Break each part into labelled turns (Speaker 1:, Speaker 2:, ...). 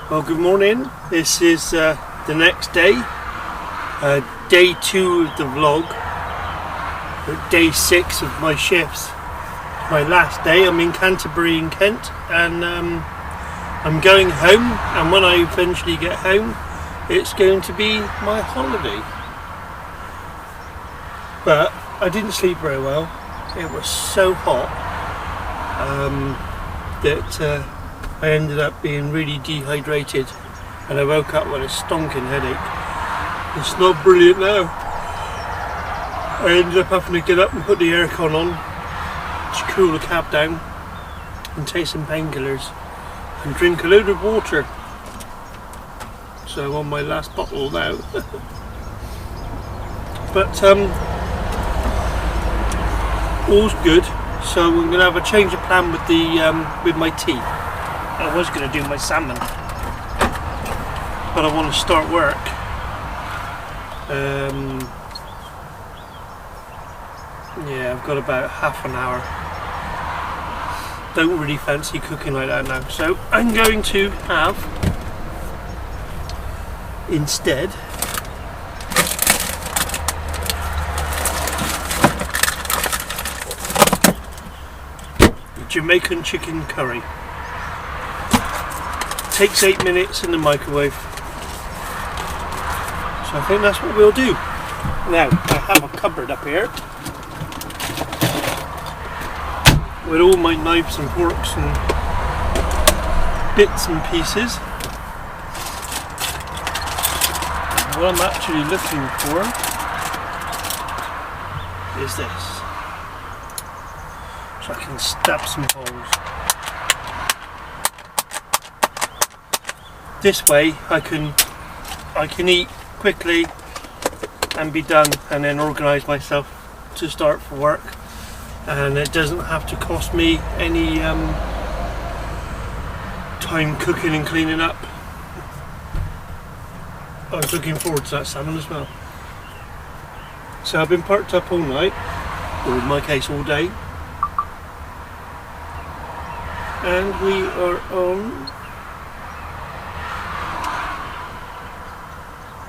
Speaker 1: Well, good morning. This is the next day, day 2 of the vlog, or day 6 of my shifts. My last day. I'm in Canterbury in Kent, and I'm going home, and when I eventually get home it's going to be my holiday. But I didn't sleep very well. It was so hot that I ended up being really dehydrated, and I woke up with a stonking headache. It's not brilliant now. I ended up having to get up and put the aircon on to cool the cab down and take some painkillers and drink a load of water. So I'm on my last bottle now. But all's good. So I'm going to have a change of plan with my tea. I was going to do my salmon, but I want to start work. Yeah, I've got about half an hour. Don't really fancy cooking like that now, so I'm going to have instead Jamaican chicken curry. Takes 8 minutes in the microwave, so I think that's what we'll do. Now I have a cupboard up here with all my knives and forks and bits and pieces. What I'm actually looking for is this, so I can stab some holes. This way I can eat quickly and be done, and then organise myself to start for work, and it doesn't have to cost me any time cooking and cleaning up. I was looking forward to that salmon as well. So I've been parked up all night, or in my case all day, and we are on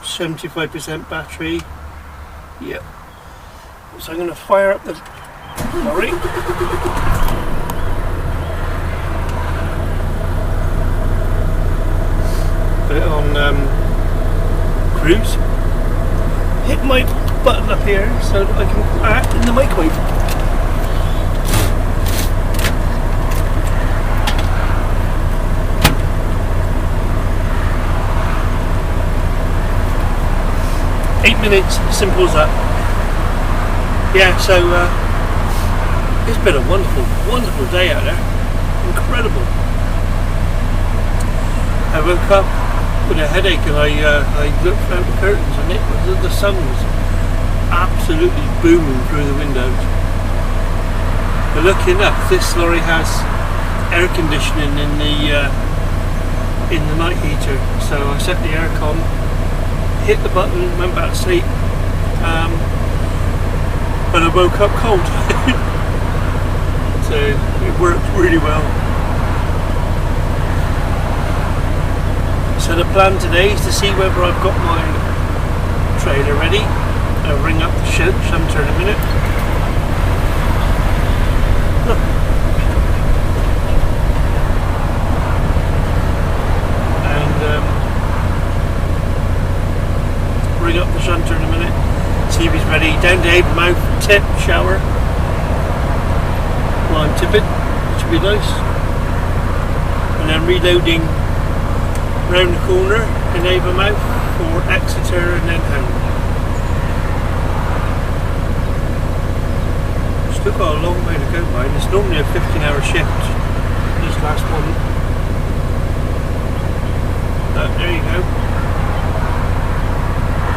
Speaker 1: 75% battery. Yep. So I'm going to fire up the lorry. Put it on cruise. Hit my button up here so that I can act in the microwave. Minutes, simple as that. Yeah, so it's been a wonderful day out there. Incredible. I woke up with a headache, and I looked out the curtains, and the sun was absolutely booming through the windows. But lucky enough, this lorry has air conditioning in the night heater, so I set the aircon, hit the button, went back to sleep, but I woke up cold. So it worked really well. So the plan today is to see whether I've got my trailer ready. I'll ring up the shunter in a minute. Ring up the shunter in a minute, see if he's ready. Down to Avonmouth, tip, shower, while I'm tipping, which would be nice. And then reloading round the corner in Avonmouth for Exeter and then home. Still got a long way to go by, and it's normally a 15-hour shift, this last one. But there you go.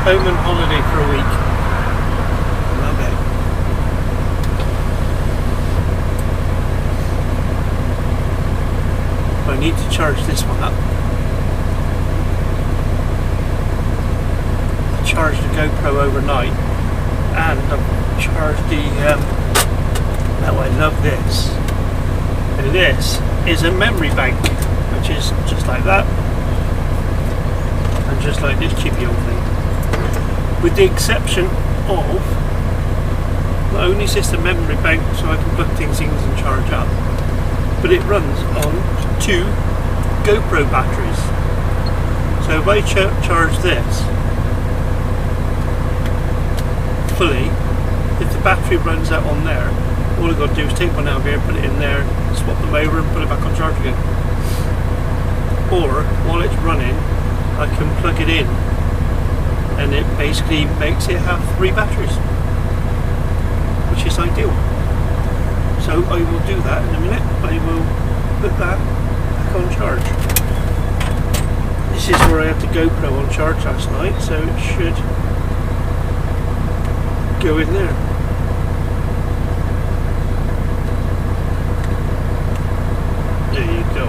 Speaker 1: Home and holiday for a week. Love it. I need to charge this one up. I charged the GoPro overnight, and I've charged the now I love this. And this is a memory bank, which is just like that. just like this cheapy old thing. With the exception of not only system memory bank, so I can plug things in and charge up, but it runs on 2 GoPro batteries. So if I charge this fully, if the battery runs out on there, all I've got to do is take one out of here, put it in there, swap them over and put it back on charge again. Or while it's running, I can plug it in and it basically makes it have 3 batteries, which is ideal. So I will do that in a minute. I will put that back on charge. This is where I had the GoPro on charge last night, so it should go in there. There you go.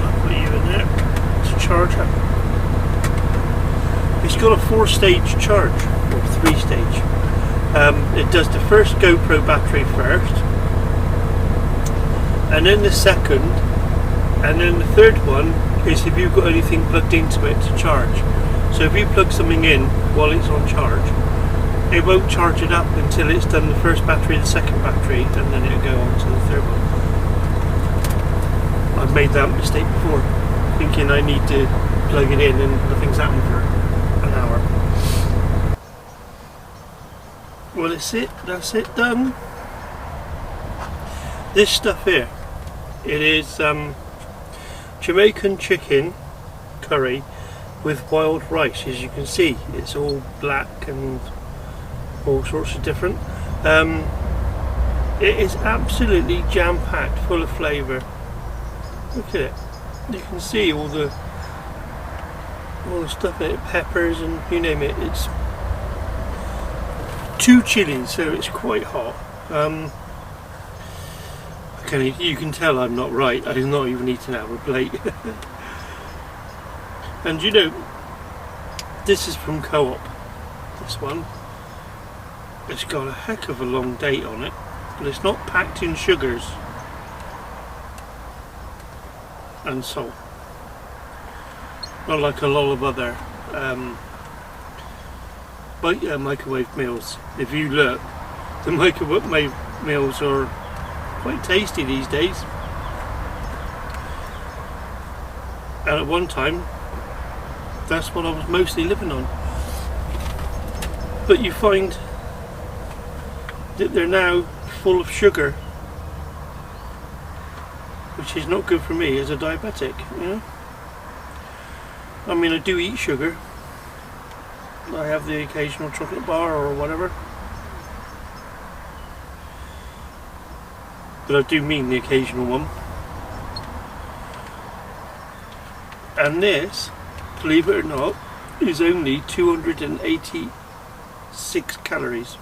Speaker 1: I'll put you in there to charge up. It's got a 4-stage charge, or 3-stage. It does the first GoPro battery first, and then the second, and then the third one is if you've got anything plugged into it to charge. So if you plug something in while it's on charge, it won't charge it up until it's done the first battery, the second battery, and then it'll go on to the third one. I've made that mistake before, thinking I need to plug it in and nothing's happened for an hour. Well, that's it done. This stuff here, it is Jamaican chicken curry with wild rice. As you can see, it's all black and all sorts of different. It is absolutely jam-packed, full of flavour. Look at it. You can see all the stuff in it, peppers and you name it. It's 2 chilies, so it's quite hot. Okay, you can tell I'm not right. I'm not even eating out of a plate. And you know, this is from Co-op. This one, it's got a heck of a long date on it, but it's not packed in sugars and salt. Not like a lot of other microwave meals. If you look, the microwave meals are quite tasty these days. And at one time, that's what I was mostly living on. But you find that they're now full of sugar, which is not good for me as a diabetic, you know. I mean, I do eat sugar. I have the occasional chocolate bar or whatever. But I do mean the occasional one. And this, believe it or not, is only 286 calories.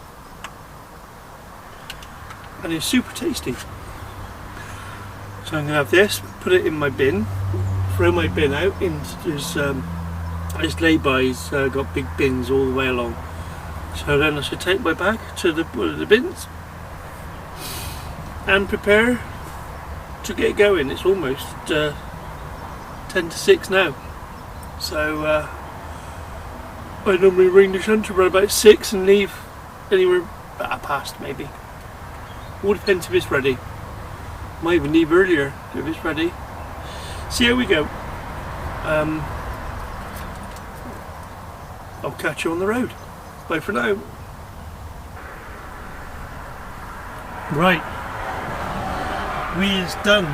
Speaker 1: And it's super tasty. So I'm going to have this, put it in my bin, throw my bin out into this lay-by's got big bins all the way along. So then I should take my bag to one of the bins and prepare to get going. It's almost 10 to 6 now. So I normally ring the shunt around about 6 and leave anywhere about past maybe. All depends if it's ready. Might even leave earlier if it's ready. See how we go. I'll catch you on the road. Bye for now. Right. We is done.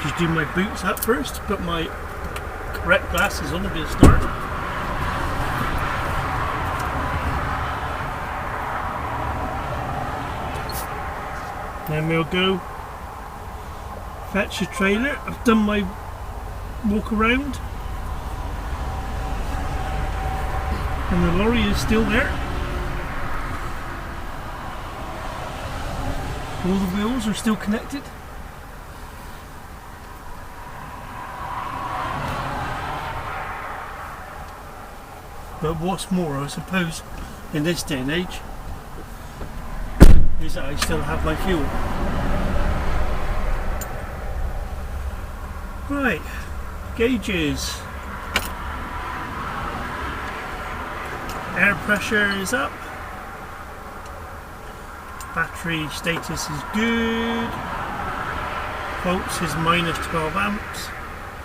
Speaker 1: Just do my boots up first. Put my correct glasses on to be a start. Then we'll go fetch the trailer. I've done my walk around and the lorry is still there. All the wheels are still connected. But what's more, I suppose, in this day and age, is that I still have my fuel. Right, gauges. Air pressure is up. Battery status is good. Volts is minus 12 amps.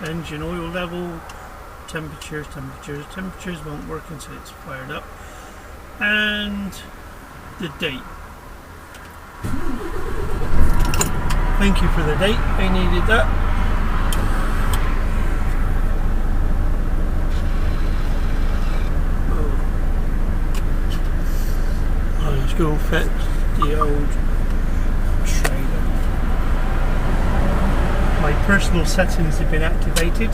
Speaker 1: Engine oil level. Temperatures won't work until it's fired up. And the date. Thank you for the date, I needed that. Let's go fetch the old trailer. My personal settings have been activated.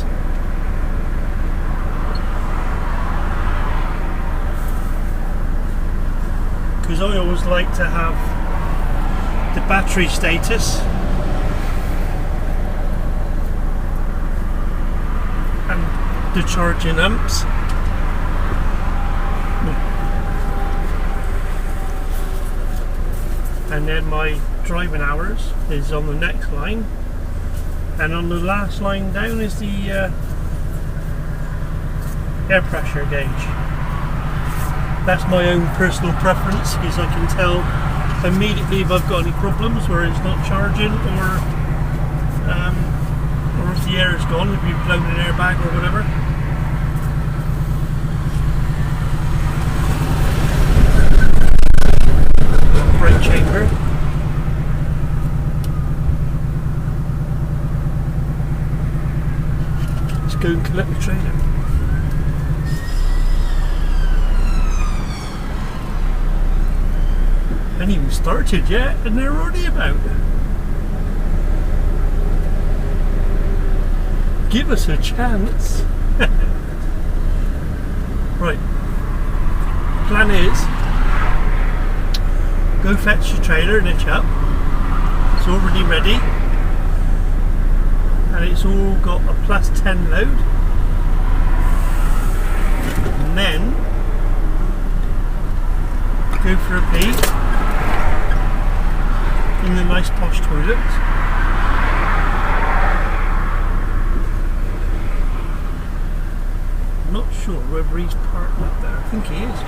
Speaker 1: Because I always like to have the battery status and the charging amps. And then my driving hours is on the next line, and on the last line down is the air pressure gauge. That's my own personal preference, because I can tell immediately if I've got any problems where it's not charging, or if the air is gone, if you've blown an airbag or whatever. Brake chamber. Let's go and collect the trailer. Haven't even started yet and they're already about. Give us a chance. Right. Plan is go fetch your trailer and hitch up. It's already ready. And it's all got a +10 load. And then go for a pee in the nice posh toilet. I'm not sure whether he's parked up there. I think he is.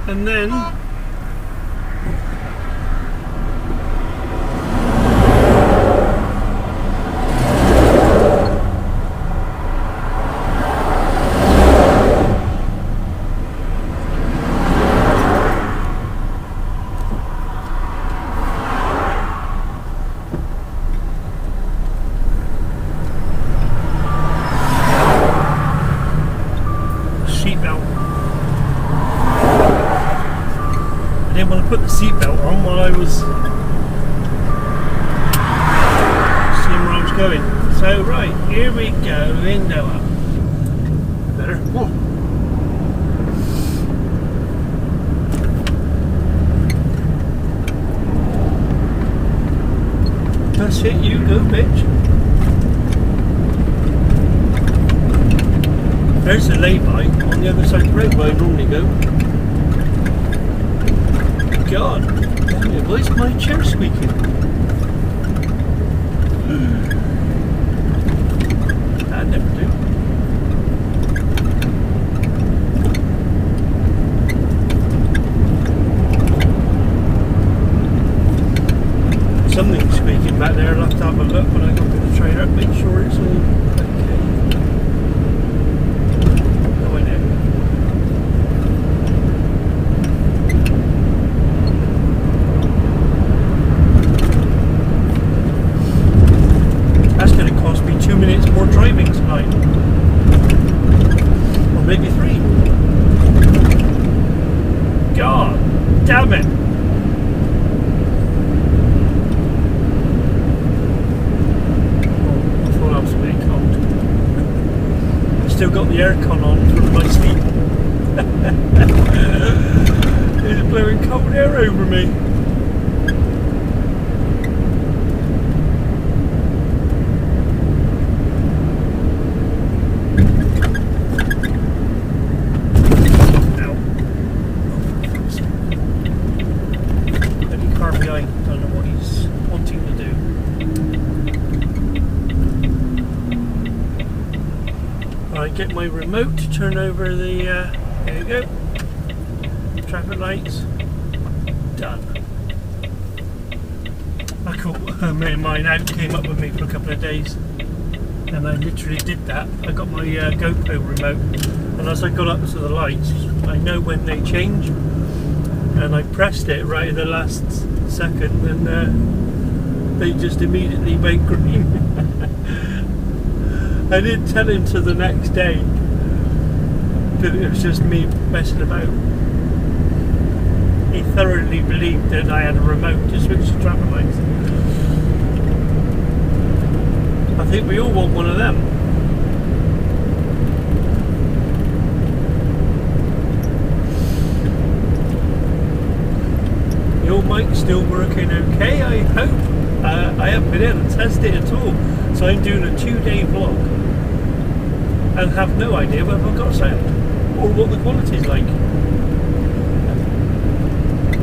Speaker 1: And then put the seatbelt on while I was seeing where I was going. So right, here we go, window up. Better. Whoa. That's it, you go bitch. There's a lay-by on the other side of the road where I normally go. God, why is my chair squeaking? That'd never do. Something's squeaking back there. I'll have to have a look when I go to the trailer, make sure it's all okay. Oh, I know. Cost me 2 minutes more driving tonight, or maybe 3. God damn it! I thought I was a bit cold. I've still got the aircon on from my sleep. There's blowing cold air over me. Right, get my remote to turn over the, there you go, traffic lights, done. I caught a mate of mine out, came up with me for a couple of days, and I literally did that. I got my GoPro remote, and as I got up to the lights, I know when they change, and I pressed it right at the last second, and they just immediately went green. I didn't tell him till the next day that it was just me messing about. He thoroughly believed that I had a remote to switch the traffic lights. I think we all want one of them. Your mic's still working okay, I hope. I haven't been able to test it at all, so I'm doing a 2-day vlog and have no idea whether I've got sound or what the quality's like.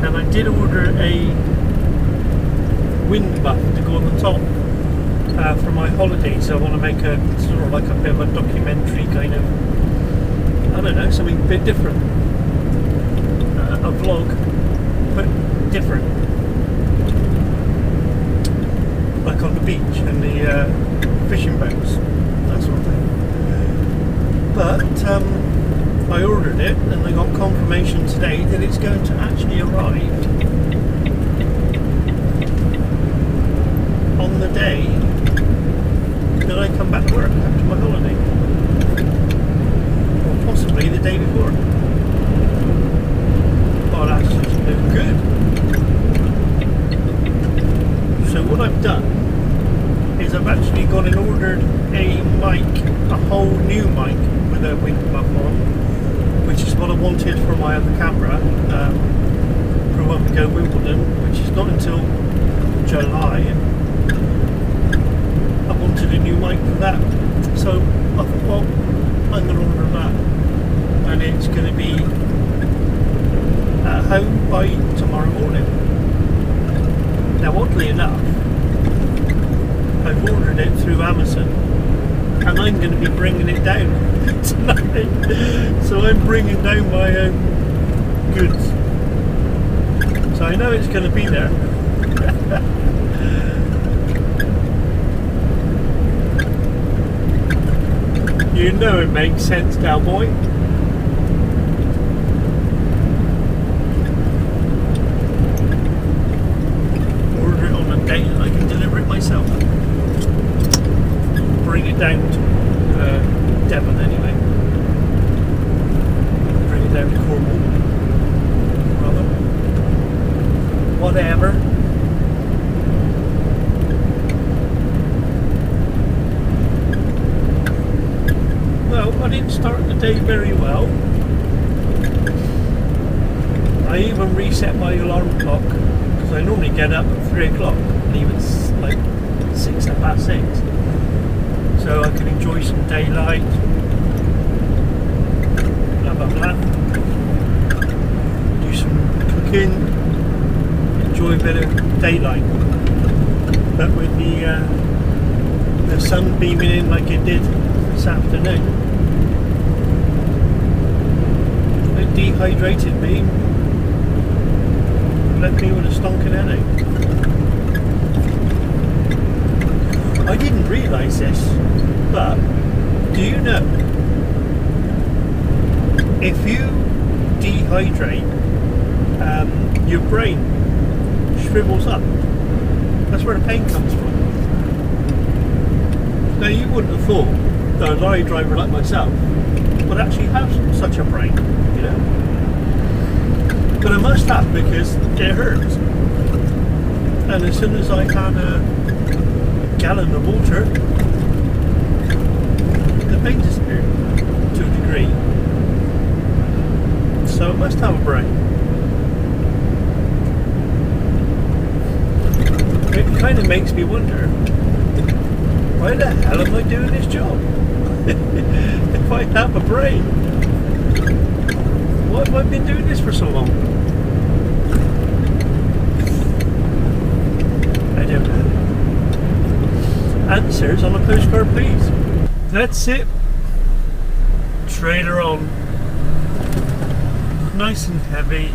Speaker 1: And I did order a wind buff to go on the top for my holiday, so I want to make a sort of like a bit of a documentary kind of, I don't know, something a bit different. A vlog, but different. Like on the beach and the fishing boats, that sort of thing. But I ordered it and I got confirmation today that it's going to actually arrive on the day that I come back to work after my holiday, or possibly the day before. Oh, that's just no good. So what I've done is I've actually gone and ordered a mic, a whole new mic with a wind buff on, which is what I wanted for my other camera for when we go Wimbledon, which is not until July. I wanted a new mic for that, so I thought, well, I'm going to order that, and it's going to be at home by tomorrow morning. Now, oddly enough, I've ordered it through Amazon, and I'm going to be bringing it down tonight. So I'm bringing down my own goods. So I know it's going to be there. You know it makes sense, cowboy. Order it on a day that I can deliver it myself. Bring it down to Devon anyway. Bring it down to Cornwall. Rather. Whatever. Well, I didn't start the day very well. I even reset my alarm clock, because I normally get up at 3 o'clock, leave at like 6:06. So I can enjoy some daylight, blah blah blah, do some cooking, enjoy a bit of daylight. But with the sun beaming in like it did this afternoon, it dehydrated me, left me with a stonking headache. I didn't realise this, but do you know, if you dehydrate, your brain shrivels up. That's where the pain comes from. Now, you wouldn't have thought that a lorry driver like myself would actually have such a brain, you know. But I must have, because it hurts. And as soon as I had a gallon of water, the pain disappeared to a degree. So it must have a brain. It kind of makes me wonder, why the hell am I doing this job? If I have a brain, why have I been doing this for so long? I don't know. Answers on a postcard, please. That's it. trailer on, nice and heavy,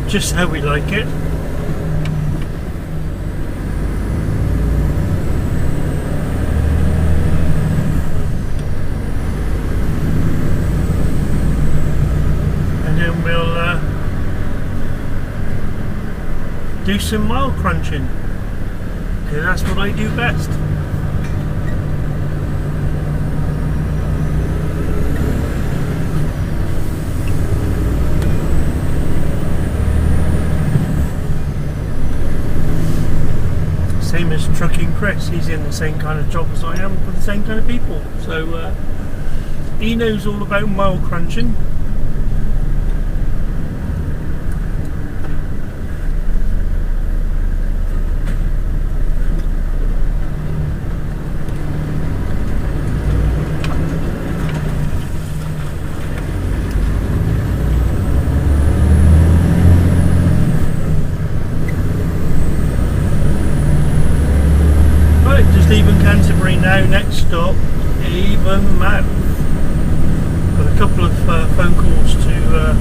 Speaker 1: just how we like it. And then we'll do some mile crunching, because that's what I do best. Same as Trucking Chris, he's in the same kind of job as I am for the same kind of people, so he knows all about mile crunching. Leaving Canterbury now, next stop, Avonmouth. Got a couple of phone calls to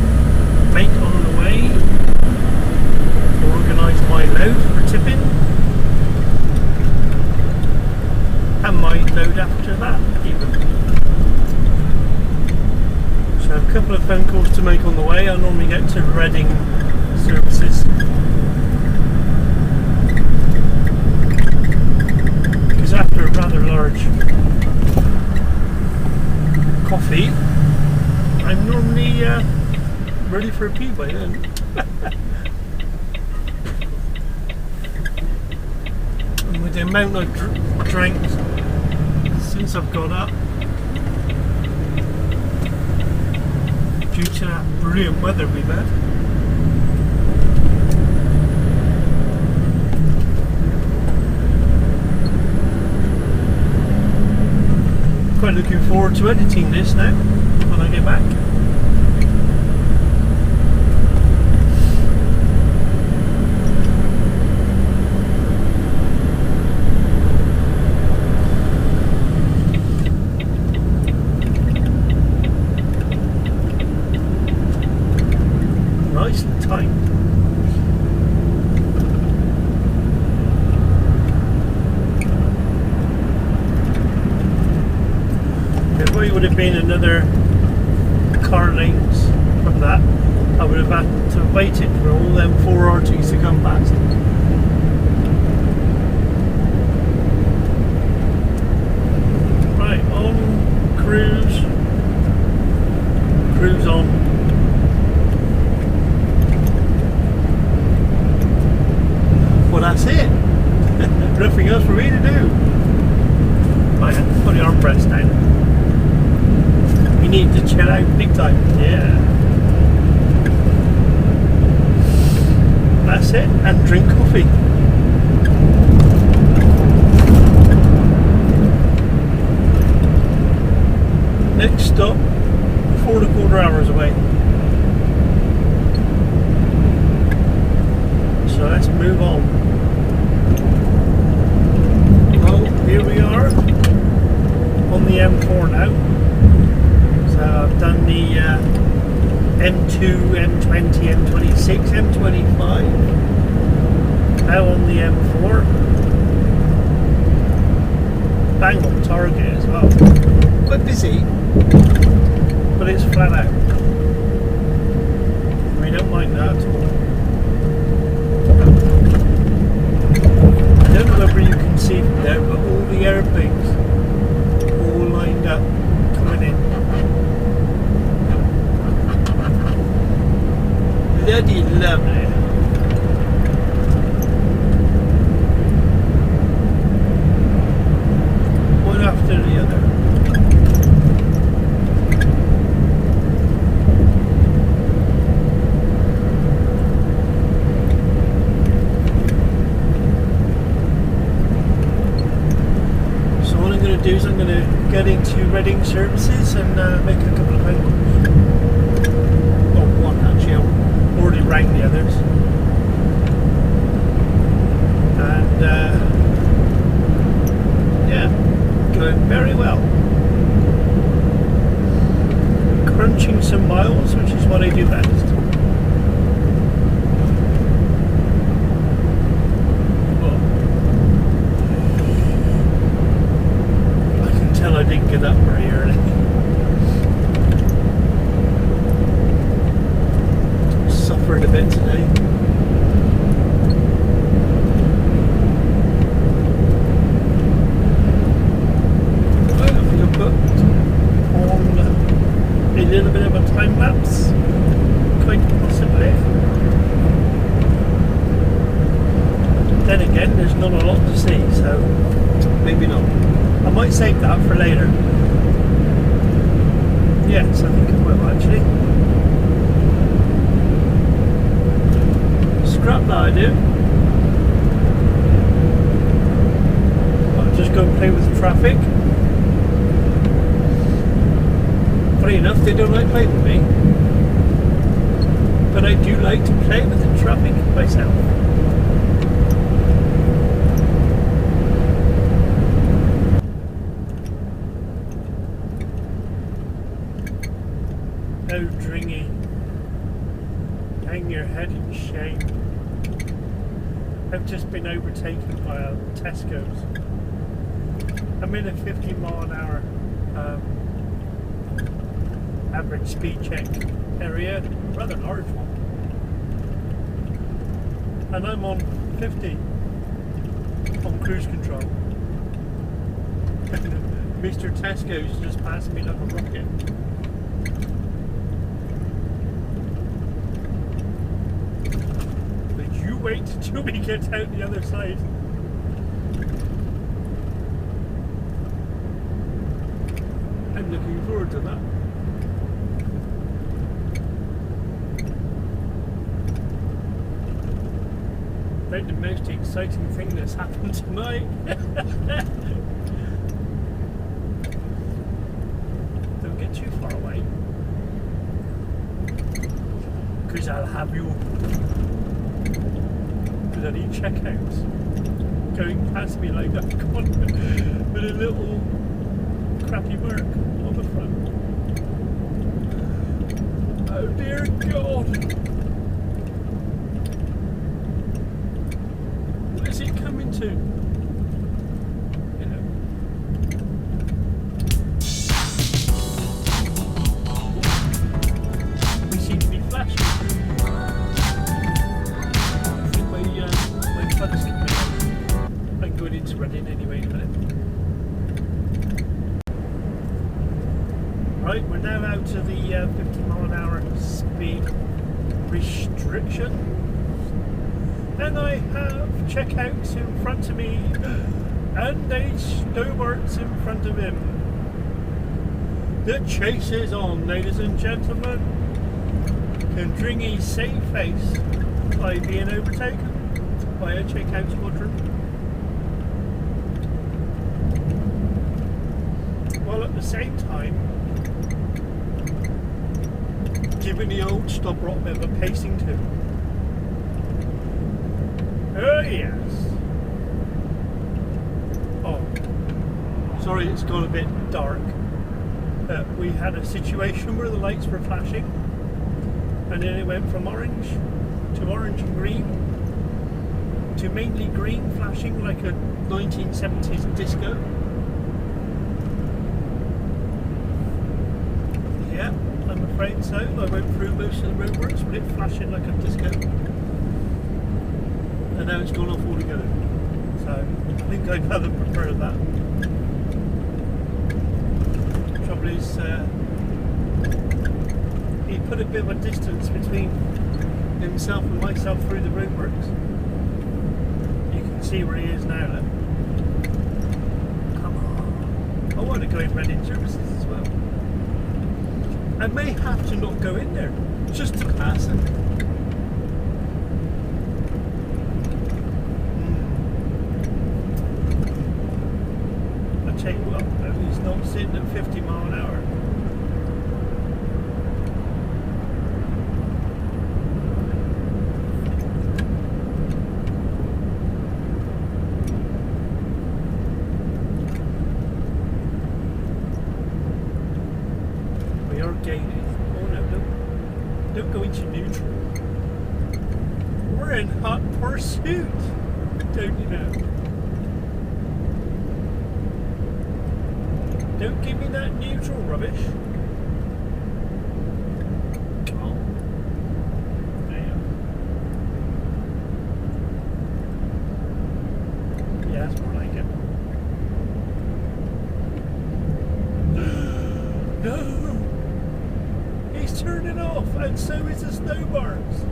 Speaker 1: make on the way to organise my load for tipping, and my load after that even. So a couple of phone calls to make on the way. I normally get to Reading services. After a rather large coffee, I'm normally ready for a pee by then. And with the amount I've drank since I've got up, due to that brilliant weather we've had, quite looking forward to editing this now when I get back. Nice and tight. It would have been another car lengths from that. I would have had to have waited for all them 4 RTs to come past. Right, on cruise. Cruise on. Well, that's it. Nothing else for me to do. Right, put the armrest down. We need to chill out big time. Yeah. That's it. And drink coffee. Next stop, 4 1/4 hours away. So let's move on. Well, here we are on the M4 now. So I've done the M2, M20, M26, M25. Now on the M4. Bang on target as well. Quite busy, but it's flat out. We don't mind that at all. I don't know whether you can see from there, but all the airplanes all lined up coming in. Bloody lovely. One after the other. So what I'm going to do is I'm going to get into Reading services and make a couple of phone calls. Well, one actually. I already rang the others. And yeah, going very well. early. Suffered a bit today. Right, I think I put on a little bit of a time lapse, quite possibly. Then again, there's not a lot to see, so maybe not. I might save that for later. Yes, I think I will actually. Scrap that I do. I'll just go and play with the traffic. Funny enough, they don't like playing with me. But I do like to play with the traffic myself. Oh, Dringy, hang your head in shame. I've just been overtaken by a Tesco's. I'm in a 50 mile an hour average speed check area, rather large one. And I'm on 50 on cruise control. Mr. Tesco's just passed me like a rocket. Wait till we get out the other side. I'm looking forward to that. About the most exciting thing that's happened tonight. Don't get too far away, because I'll have you bloody checkouts going past me like I've gone with a little crappy mark on the front. Oh dear God! What is it coming to? You know. We seem to be flashing. I'm going into Reading anyway in a minute. Right, we're now out to the 50 mile an hour speed restriction. And I have checkouts in front of me and a Stobarts in front of him. The chase is on, ladies and gentlemen. Can Dringy save face by being overtaken by a checkout squadron? While at the same time giving the old Stobarts a bit of a pacing too. Oh yes. Oh, sorry, it's got a bit dark. We had a situation where the lights were flashing, and then it went from orange to orange and green to mainly green, flashing like a 1970s disco. Yeah, I'm afraid so. I went through most of the roadworks with it flashing like a disco. And now it's gone off altogether. So I think I'd rather prefer that. The trouble is, he put a bit of a distance between himself and myself through the roadworks. You can see where he is now, look. Come on. I want to go in Reading services as well. I may have to not go in there, just to pass him. I tell you what, he's not sitting at 50 mile an hour. Don't go into neutral. We're in hot pursuit, don't you know? Don't give me that neutral rubbish. Oh. Damn. Yeah, that's more like it. No! He's turning off, and so is the snow bars.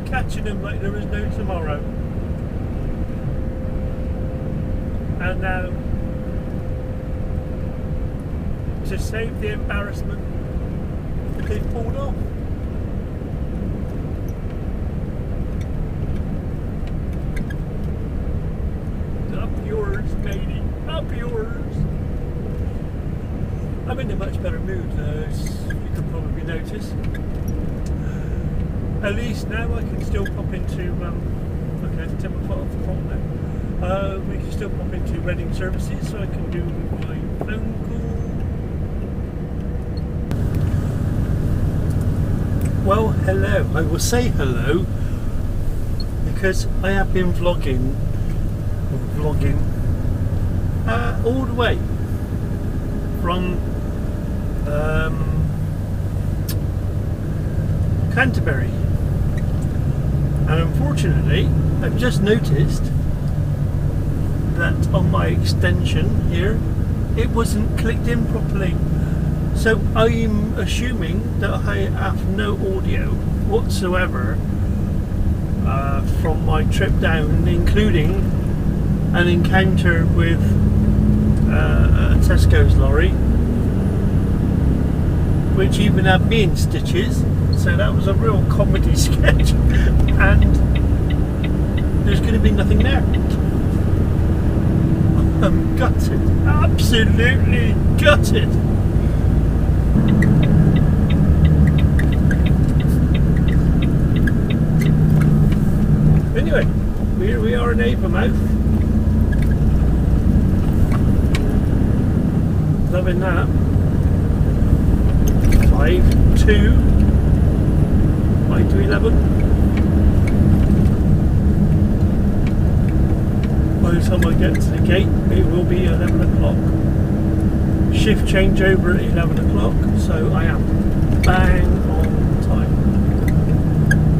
Speaker 1: Catching him like there was no tomorrow, and now to save the embarrassment they pulled off. Up yours, matey, up yours. I'm in a much better mood, as you can probably notice. At least now I can still pop into, okay, I can take my foot off the throttle now. We can still pop into Reading services, so I can do my phone call. Well, hello. I will say hello because I have been vlogging all the way from Canterbury. And unfortunately, I've just noticed that on my extension here, it wasn't clicked in properly. So I'm assuming that I have no audio whatsoever from my trip down, including an encounter with Tesco's lorry, which even had me in stitches. So that was a real comedy sketch, and there's going to be nothing there. I'm gutted, absolutely gutted. Anyway, here we are in Avonmouth. Loving that. 5-2. 9 to 11. By the time I get to the gate, it will be 11 o'clock. Shift changeover at 11 o'clock, so I am bang on time.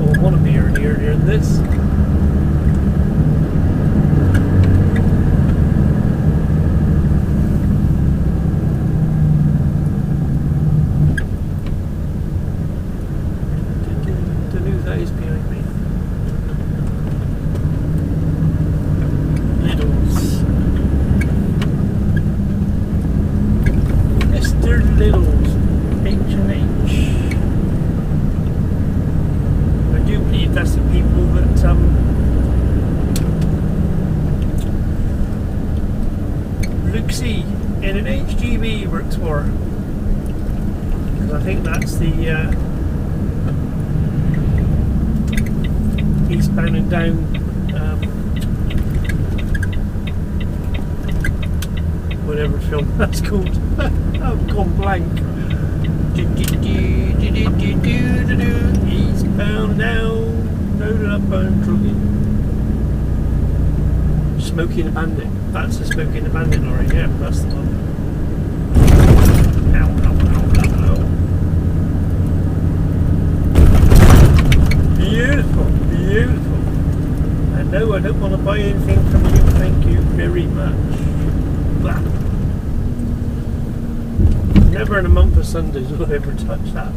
Speaker 1: Well, I want to be earlier than this. In an HGV works for, because I think that's the eastbound and down whatever film that's called. I've gone blank. Eastbound and down, loaded up and trucking. Smokey and the Bandit. That's the Smokey and the Bandit lorry, yeah, that's the one. Ow, ow, ow, ow, ow. Beautiful, beautiful. And no, I don't want to buy anything from you, thank you very much. Blah. Never in a month of Sundays will I ever touch that.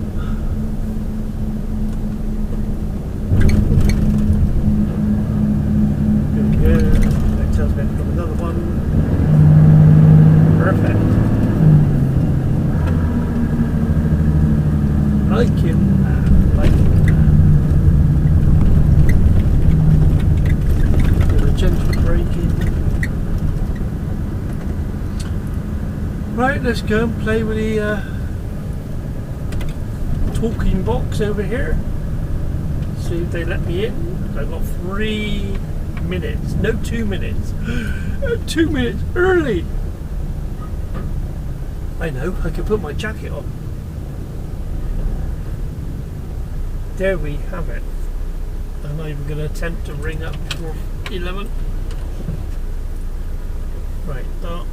Speaker 1: Here we go. Tells me from another one. Perfect. Like him. Like him. With a gentle braking. Right, let's go and play with the talking box over here. See if they let me in. I've got 3 minutes, no 2 minutes. 2 minutes early. I know, I can put my jacket on. There we have it. and I'm going to attempt to ring up for 11. Right, dark,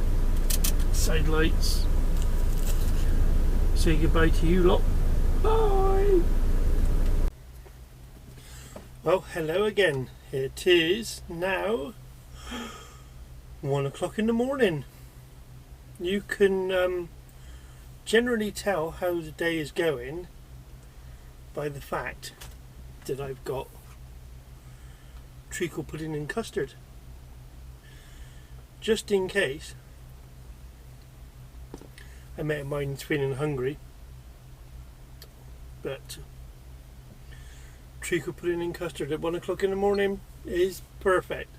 Speaker 1: side lights. Say goodbye to you lot. Bye! Well, hello again. It is now 1 o'clock in the morning. You can generally tell how the day is going by the fact that I've got treacle pudding and custard. Just in case a mate of mine's feeling hungry, but treacle pudding and custard at 1 o'clock in the morning is perfect.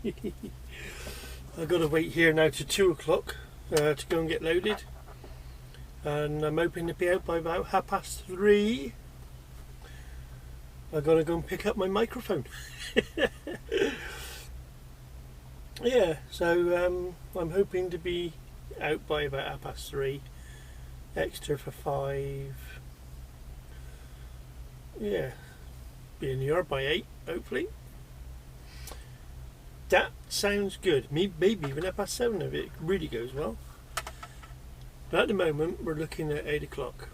Speaker 1: I've got to wait here now to 2 o'clock to go and get loaded, and I'm hoping to be out by about 3:30. I've got to go and pick up my microphone. Yeah, so I'm hoping to be out by about 3:30. Exeter for 5. Yeah, be in the yard by 8, hopefully. That sounds good. Maybe even 7:30 if it really goes well. But at the moment we're looking at 8 o'clock.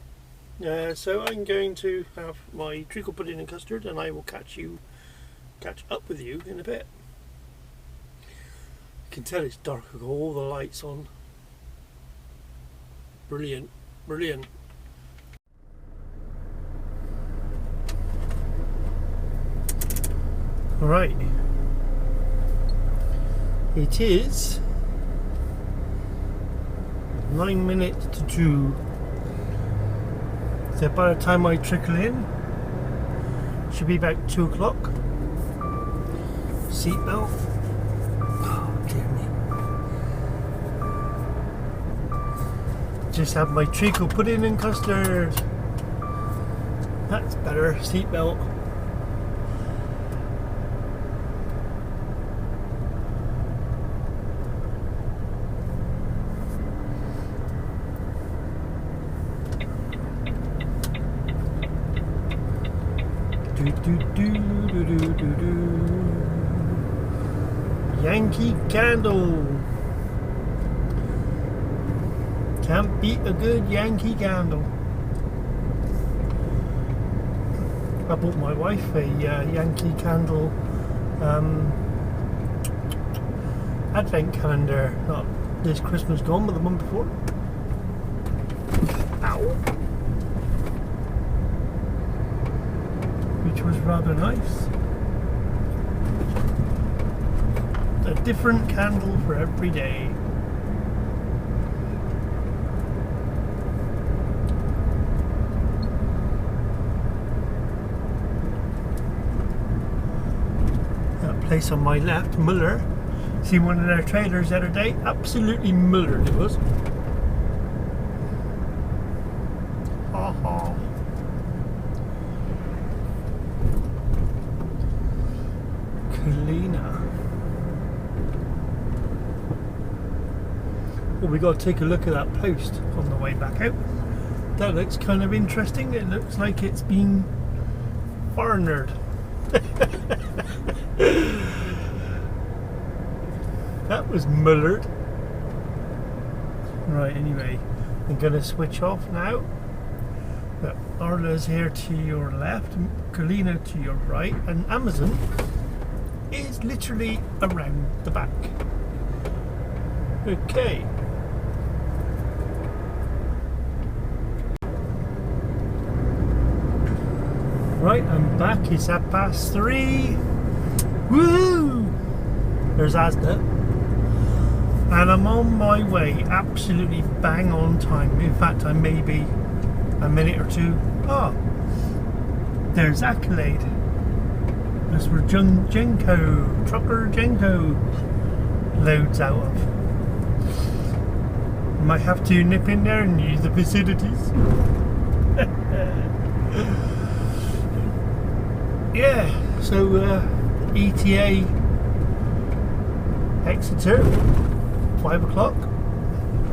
Speaker 1: So I'm going to have my treacle pudding and custard, and I will catch up with you in a bit. You can tell it's dark. I've got all the lights on. Brilliant, brilliant. Right. It is 9 minutes to 2. So by the time I trickle in, should be about 2 o'clock. Seatbelt. Oh dear me. Just have my treacle pudding and custard. That's better. Seatbelt. Yankee Candle. Can't beat a good Yankee Candle. I bought my wife a Yankee Candle advent calendar, not this Christmas gone, but the one before. Ow! Which was rather nice. A different candle for every day. That place on my left, Muller. Seen one of their trailers the other day. Absolutely mullered it was. Ha ha. Cleaner. Well, we got to take a look at that post on the way back out. That looks kind of interesting. It looks like it's been foreignered. That was mullered. Right, anyway, I'm going to switch off now. Arla's here to your left, Kalina to your right, and Amazon is literally around the back. Okay. Right, I'm back. It's 3:30. Woo! There's Asda. And I'm on my way, absolutely bang on time. In fact, I may be a minute or two. Oh, there's Accolade. That's where Trucker Genko loads out of. Might have to nip in there and use the facilities. Yeah, so ETA Exeter, 5 o'clock,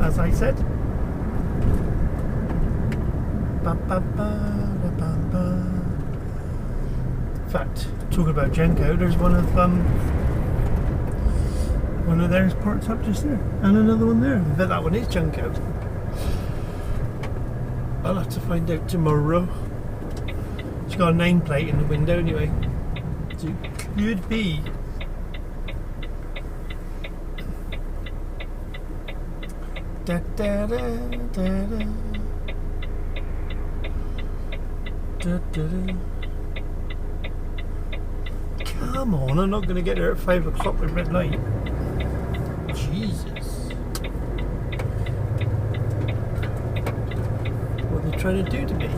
Speaker 1: as I said. In fact, talking about Genco, there's one of theirs parked up just there, and another one there. I bet that one is Genco. I'll have to find out tomorrow. It's got a nameplate in the window anyway. So it could be. Da, da, da, da, da. Da, da, da. Come on, I'm not going to get there at 5 o'clock with red light. Jesus. What are they trying to do to me?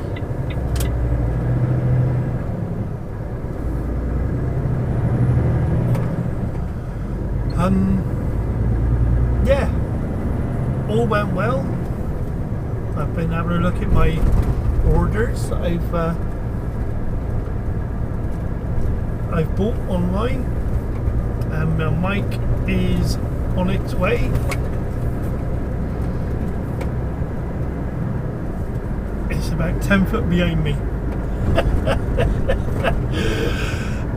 Speaker 1: Yeah, all went well. I've been having a look at my orders that I've bought online, and my mic is on its way. It's about 10 foot behind me.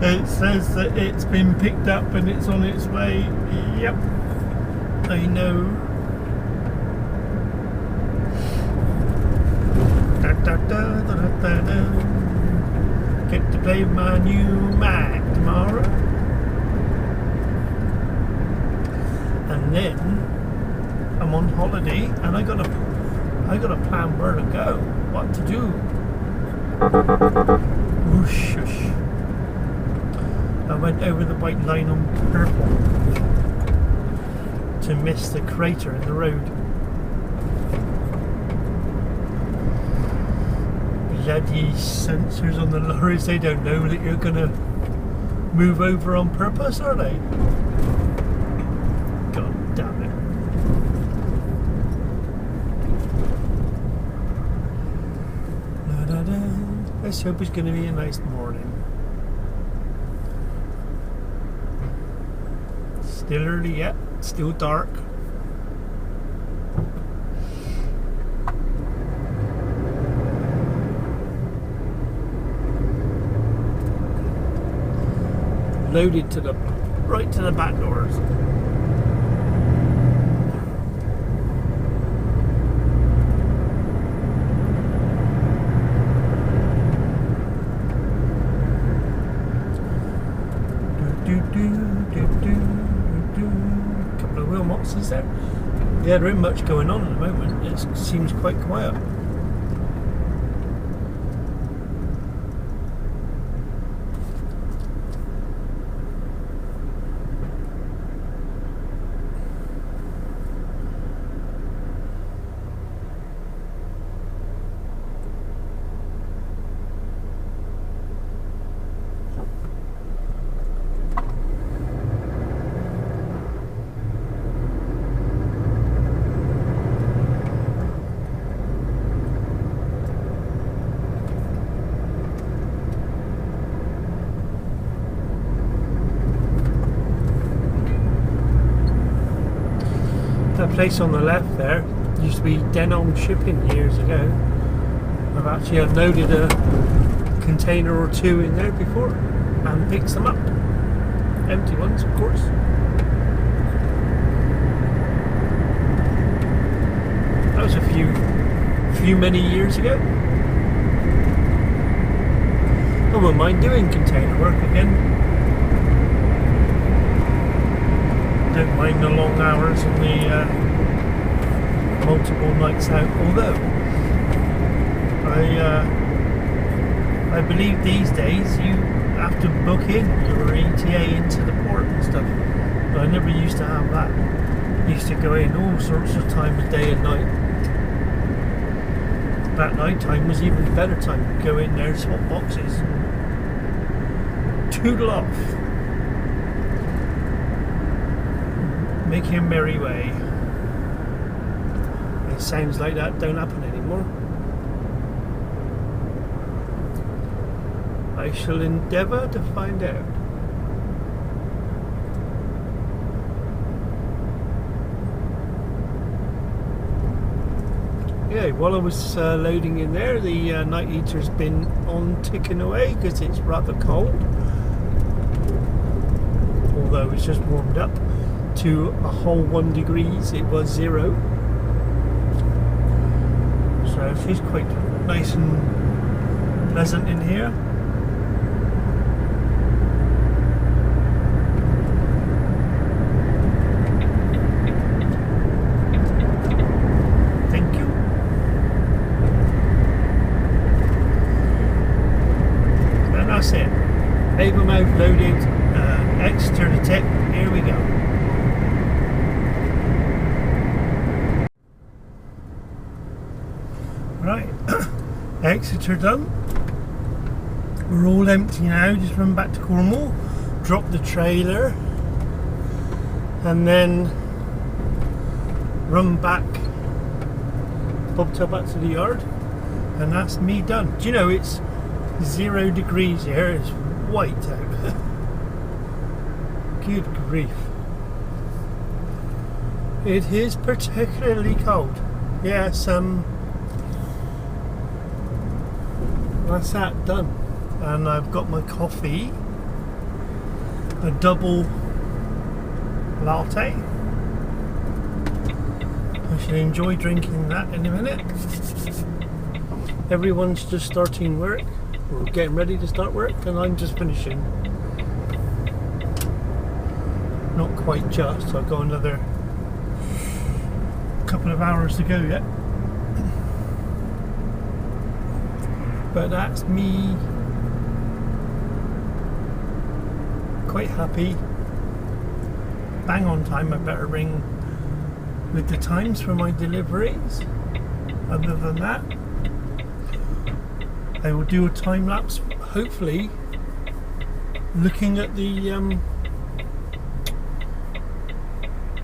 Speaker 1: It says that it's been picked up and it's on its way. Yep, I know. Da, da, da, da, da, da. Get to play my new Mac tomorrow. And then I'm on holiday and I gotta plan where to go, what to do. Whoosh, whoosh. I went over the white line on purple to miss the crater in the road. Bloody sensors on the lorries, they don't know that you're gonna move over on purpose, are they? God damn it. Da, da, da. Let's hope it's gonna be a nice morning. Still early yet, still dark. Loaded to the right to the back doors. Couple of wheel boxes there. Yeah, there isn't much going on at the moment. It seems quite quiet. That place on the left there used to be Denong Shipping years ago. I've actually unloaded a container or two in there before and picked them up. Empty ones, of course. That was a few many years ago. I wouldn't mind doing container work again. Don't mind the long hours and the multiple nights out, although I believe these days you have to book in your ETA into the port and stuff, but I never used to have that. Used to go in all sorts of times, day and night. That night time was even better time. Go in there, swap boxes and toodle off. Making a merry way. It sounds like that don't happen anymore. I shall endeavour to find out. yeah, while I was loading in there, the night heater's been on ticking away because it's rather cold. Although it's just warmed up to a whole 1 degrees, it was 0. So she's quite nice and pleasant in here. That's it. Avonmouth loaded, Exeter to tip. Here we go. Right, Exeter done. We're all empty now. Just run back to Cornwall, drop the trailer, and then run back, bobtail back to the yard, and that's me done. Do you know it's 0 degrees here, it's white out. Good grief. It is particularly cold. Yes, that's that done. And I've got my coffee, a double latte. I shall enjoy drinking that in a minute. Everyone's just starting work. We're getting ready to start work, and I'm just finishing. Not quite just, I've got another couple of hours to go yet. But that's me quite happy. Bang on time. I better ring with the times for my deliveries. Other than that, I will do a time lapse, hopefully looking at the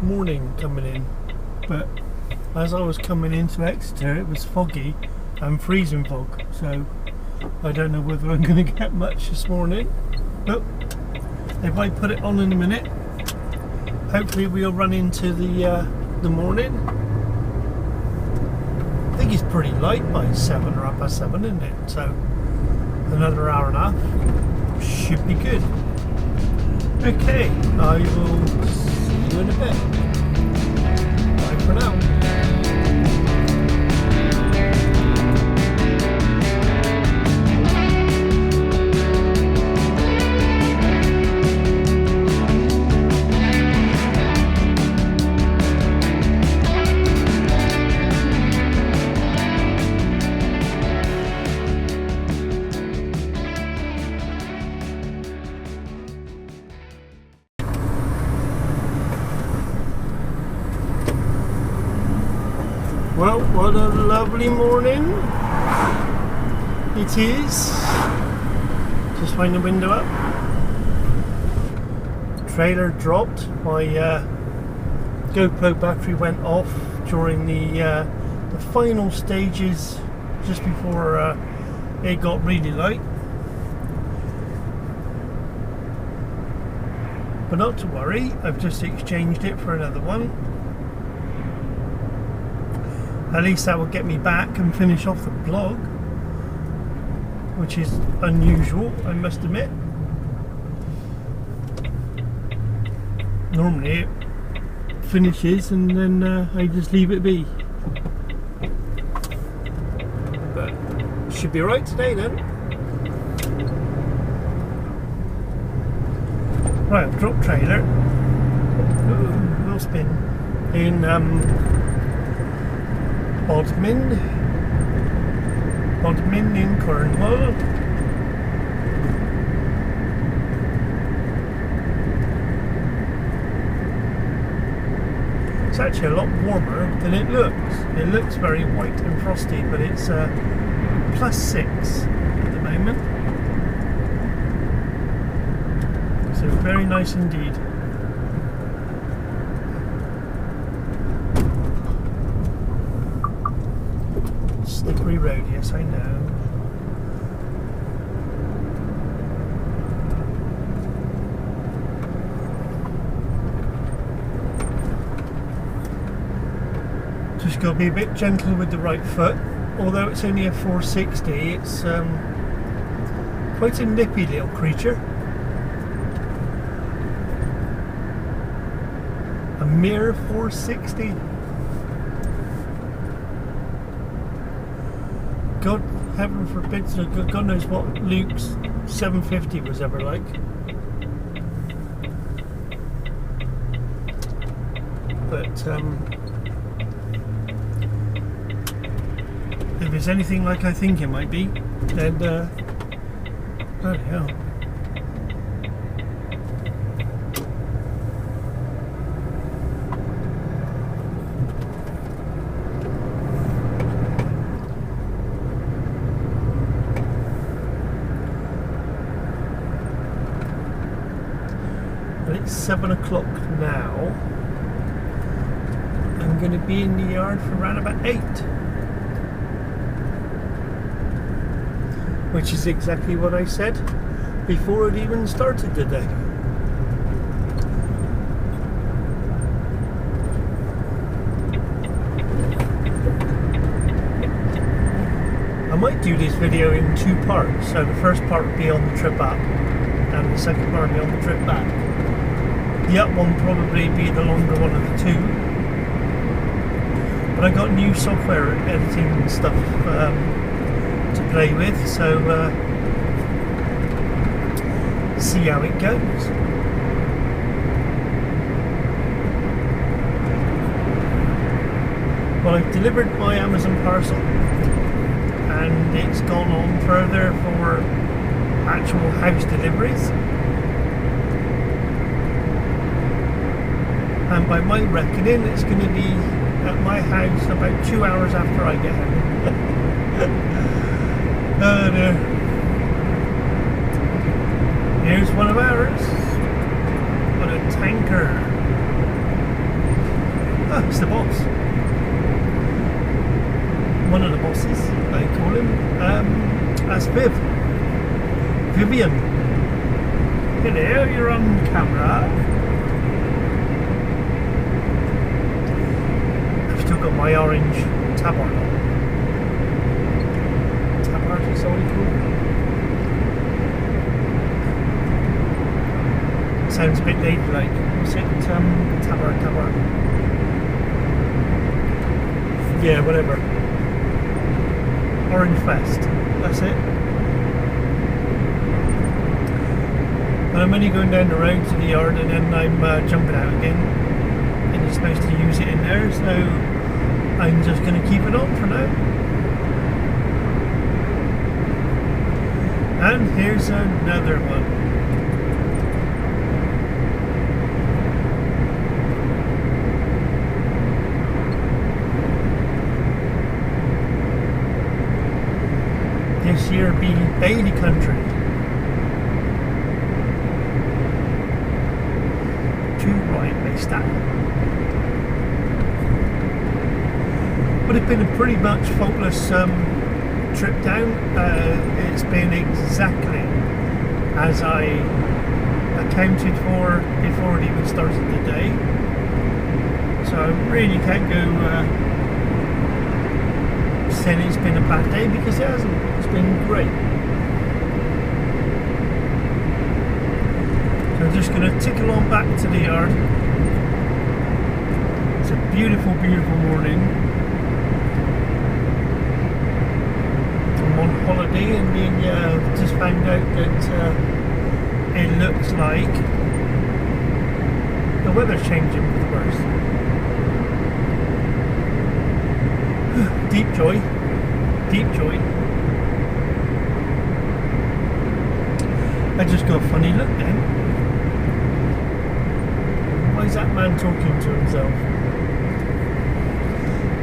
Speaker 1: morning coming in. But as I was coming into Exeter, it was foggy and freezing fog, so I don't know whether I'm going to get much this morning. But if I put it on in a minute, hopefully we'll run into the morning. I think it's pretty light by 7 or 7:30, isn't it? So another hour and a half should be good. Okay, I will see you in a bit. Bye for now. Well, what a lovely morning it is. Just wind the window up. The trailer dropped. My GoPro battery went off during the final stages, just before it got really light. But not to worry, I've just exchanged it for another one. At least that will get me back and finish off the vlog, which is unusual, I must admit. Normally it finishes and then I just leave it be. But it should be alright today then. Right, I've dropped trailer. Ooh, wheel spin. In Bodmin in Cornwall. It's actually a lot warmer than it looks. It looks very white and frosty, but it's +6 at the moment. So very nice indeed. Slippery road, yes I know. Just just got to be a bit gentle with the right foot. Although it's only a 460, it's quite a nippy little creature. A mere 460. God heaven forbid, God knows what Luke's 750 was ever like. But if it's anything like I think it might be, then bloody hell. Well, it's 7 o'clock now. I'm going to be in the yard for around about 8. Which is exactly what I said before it even started the day. I might do this video in 2 parts, so the first part would be on the trip up and the second part would be on the trip back. The up one probably be the longer one of the 2. But I got new software editing and stuff to play with, so see how it goes. Well, I've delivered my Amazon parcel and it's gone on further for actual house deliveries, and by my reckoning it's going to be at my house about 2 hours after I get home. Oh dear. Here's one of ours. What a tanker. Oh, it's the boss. One of the bosses, I call him. That's Viv. Vivian. Hello, you're on camera. I've still got my orange tabard on. Is that what you call it? Sounds a bit ladylike. What's it? Tabard. Yeah, whatever. Orange vest. That's it. And I'm only going down the road to the yard and then I'm jumping out again. And you're supposed to use it in there, so I'm just going to keep it on for now. And here's another one. This here be Bailey country. Too right, they stand. But it's been a pretty much faultless trip down. It's been exactly as I accounted for before it even started the day, so I really can't go saying it's been a bad day, because it hasn't. It's been great. So I'm just going to tickle on back to the yard. It's a beautiful morning. On holiday, and we just found out that it looks like the weather's changing for the worse. Deep joy. I just got a funny look then. Why is that man talking to himself?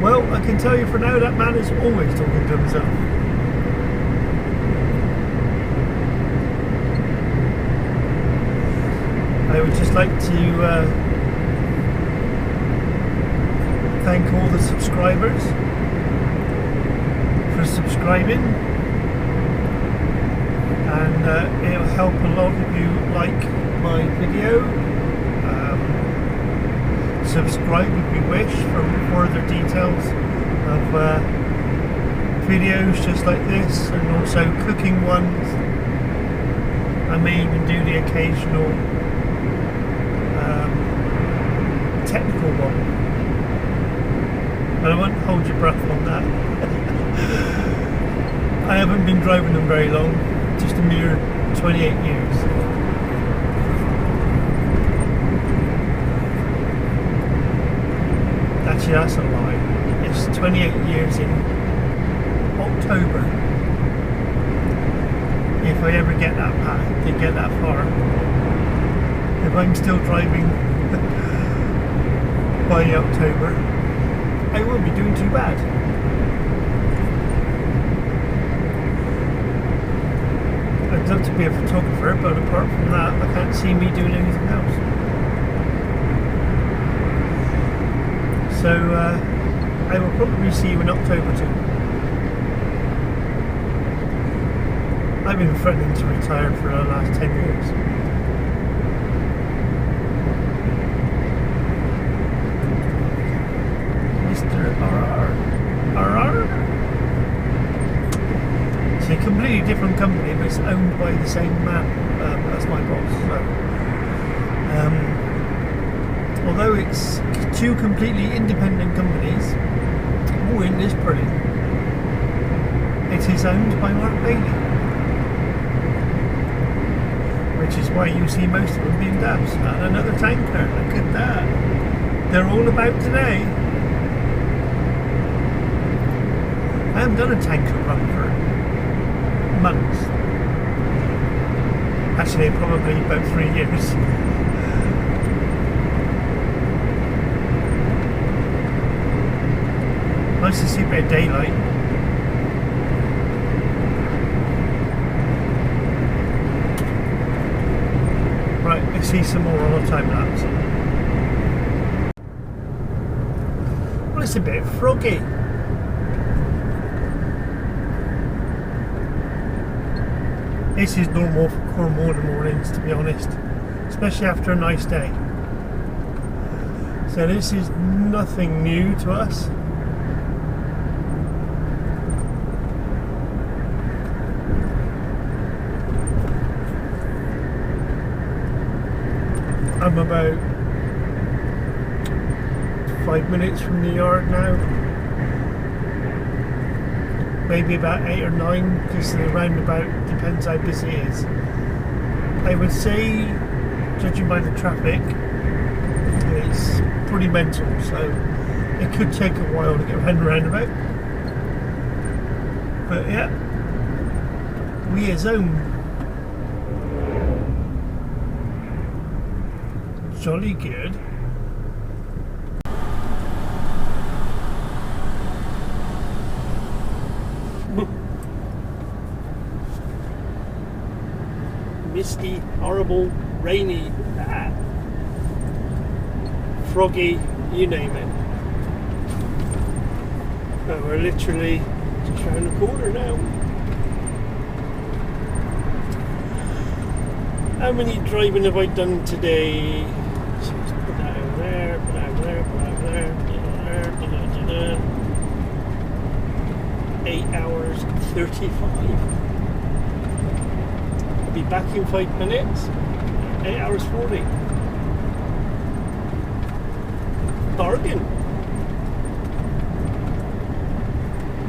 Speaker 1: Well, I can tell you for now, that man is always talking to himself. I would just like to thank all the subscribers for subscribing, and it'll help a lot if you like my video, subscribe if you wish for further details of videos just like this, and also cooking ones. I may even do the occasional technical one, but I won't hold your breath on that. I haven't been driving them very long, just a mere 28 years. Actually, that's a lie. It's 28 years in October. If I ever get that far. If I'm still driving by October, I won't be doing too bad. I'd love to be a photographer, but apart from that, I can't see me doing anything else. So I will probably see you in October too. I've been threatening to retire for the last 10 years. Mr. RR. It's a completely different company, but it's owned by the same man as my boss. So, although it's two completely independent companies, all in this pretty, it is owned by Mark Bailey. Which is why you see most of them being dabs. And another tanker, look at that. They're all about today. I haven't done a tanker run for months. Actually, probably about 3 years. Nice to see a bit of daylight. Right, let's see some more on a time lapse. Well, it's a bit froggy. This is normal for Cornwall in the mornings, to be honest, especially after a nice day. So this is nothing new to us. I'm about 5 minutes from the yard now. Maybe about 8 or 9, because the roundabout depends how busy it is. I would say, judging by the traffic, it's pretty mental, so it could take a while to get around the roundabout. But yeah, we are zone. Jolly good. Misty, horrible, rainy, froggy, you name it. But we're literally just round the corner now. How many driving have I done today? So let's put that over there, put that over there, put that over there, 8 hours 35. I'll be back in 5 minutes. 8 hours 40. Bargain.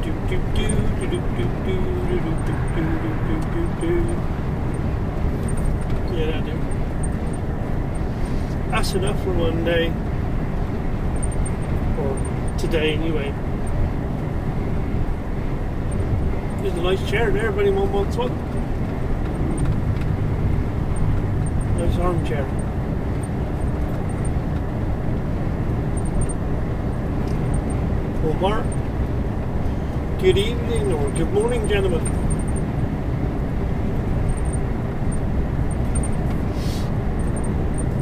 Speaker 1: Do do do do do do do do do do do. Yeah, I do. That's enough for one day. Or today, anyway. There's a nice chair there, if anyone wants one. Nice armchair. Well, Mark, good evening or good morning, gentlemen.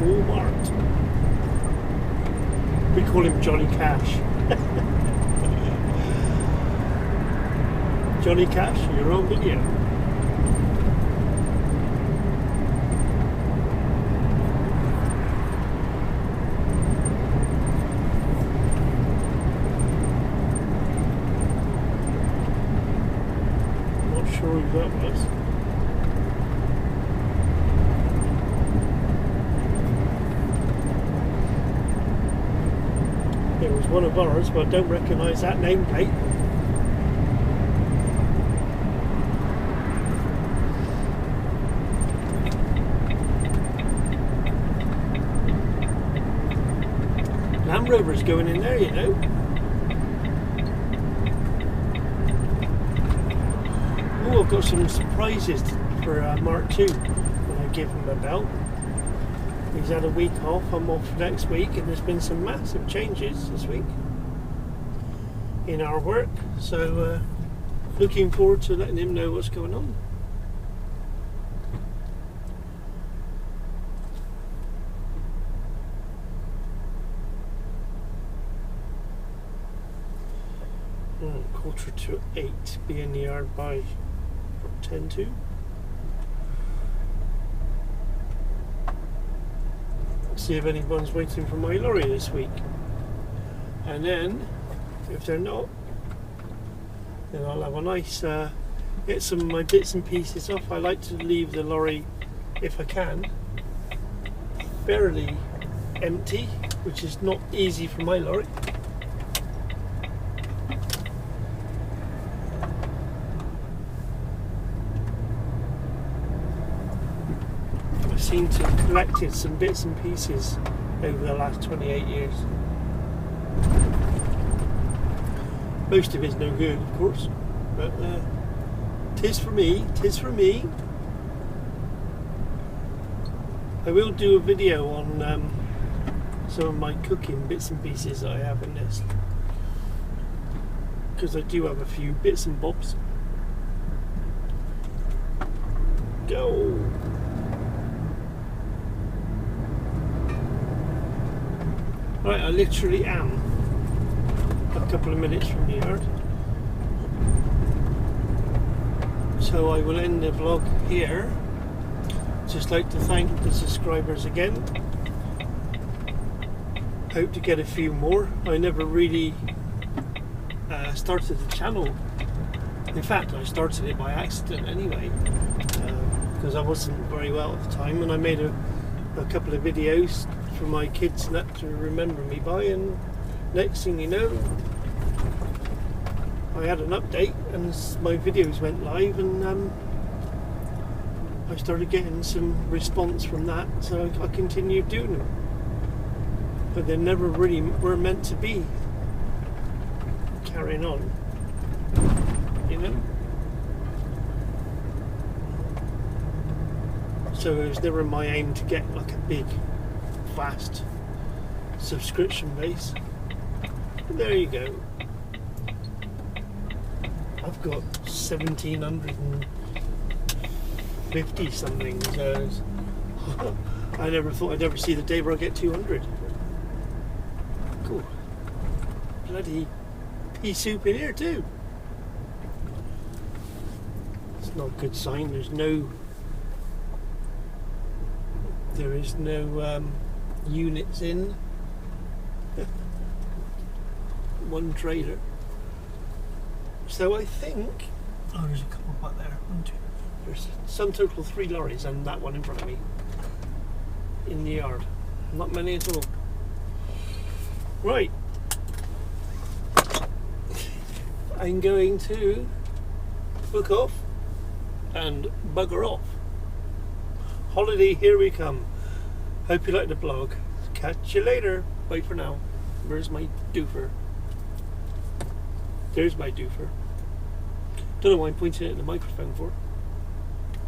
Speaker 1: Walmart. We call him Johnny Cash. Johnny Cash, you're on video. It's one of ours, but I don't recognise that nameplate. Land Rover's going in there, you know. Oh, I've got some surprises for Mark 2 when I give him a belt. He's had a week off, I'm off next week, and there's been some massive changes this week in our work, so looking forward to letting him know what's going on. Quarter to 8, be in the yard by 10 to. See if anyone's waiting for my lorry this week, and then if they're not, then I'll have a nice get some of my bits and pieces off. I like to leave the lorry, if I can, fairly empty, which is not easy for my lorry. I seem to have collected some bits and pieces over the last 28 years. Most of it's no good, of course, but tis for me, tis for me. I will do a video on some of my cooking bits and pieces that I have in this, because I do have a few bits and bobs. Go! Right, I literally am a couple of minutes from the yard, so I will end the vlog here. Just like to thank the subscribers again. Hope to get a few more. I never really started the channel. In fact, I started it by accident anyway, because I wasn't very well at the time, and I made a couple of videos for my kids and that to remember me by, and next thing you know, I had an update and my videos went live, and I started getting some response from that, so I continued doing them. But they never really were meant to be carrying on, you know? So it was never my aim to get like a big, vast subscription base. But there you go. I've got 1,750 something, so I never thought I'd ever see the day where I get 200. Cool. Bloody pea soup in here too. It's not a good sign. There is no units in. One trailer. So I think, oh, there's a couple back there. One, two. There's some total 3 lorries and that one in front of me in the yard. Not many at all. Right. I'm going to book off and bugger off. Holiday, here we come. Hope you like the blog. Catch you later. Bye for now. Where's my doofer? There's my doofer. Don't know why I'm pointing it at the microphone for.